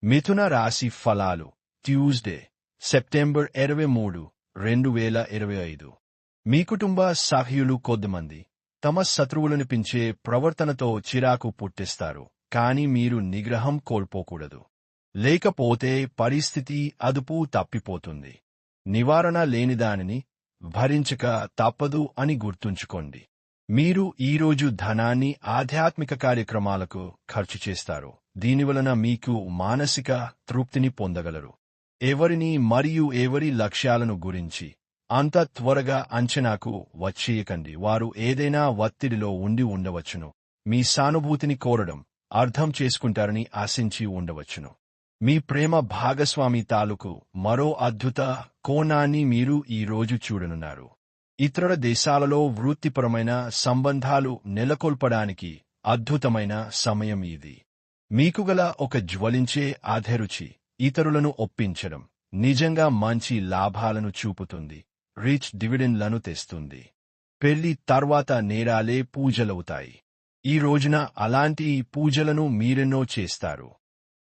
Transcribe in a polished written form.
మిథున రాశి ఫలాలు ట్యూస్డే సెప్టెంబర్ 23, 2025. మీ కుటుంబ సభ్యులు కొద్దిమంది తమ శత్రువులను పెంచే ప్రవర్తనతో చిరాకు పుట్టిస్తారు, కానీ మీరు నిగ్రహం కోల్పోకూడదు. లేకపోతే పరిస్థితి అదుపు తప్పిపోతుంది. నివారణ లేనిదానిని భరించక తప్పదు అని గుర్తుంచుకోండి. మీరు ఈరోజు ధనాన్ని ఆధ్యాత్మిక కార్యక్రమాలకు ఖర్చు చేస్తారు. దీనివలన మీకు మానసిక తృప్తిని పొందగలరు. ఎవరిని మరియు ఎవరి లక్ష్యాలను గురించి అంత త్వరగా అంచనాకు వచ్చేయకండి. వారు ఏదైనా ఒత్తిడిలో ఉండి ఉండవచ్చును. మీ సానుభూతిని కోరడం, అర్థం చేసుకుంటారని ఆశించి ఉండవచ్చును. మీ ప్రేమ భాగస్వామి తాలూకు మరో అద్భుత కోణాన్ని మీరు ఈరోజు చూడనున్నారు. ఇతర దేశాలలో వృత్తిపరమైన సంబంధాలు నెలకొల్పడానికి అద్భుతమైన సమయం ఇది. మీకు గల ఒక జ్వలించే అభిరుచి ఇతరులను ఒప్పించడం నిజంగా మంచి లాభాలను చూపుతుంది. రిచ్ డివిడెండ్లను తెస్తుంది. పెళ్లి తర్వాత నేరాలే పూజలవుతాయి. ఈ రోజున అలాంటి పూజలను మీరెన్నో చేస్తారు.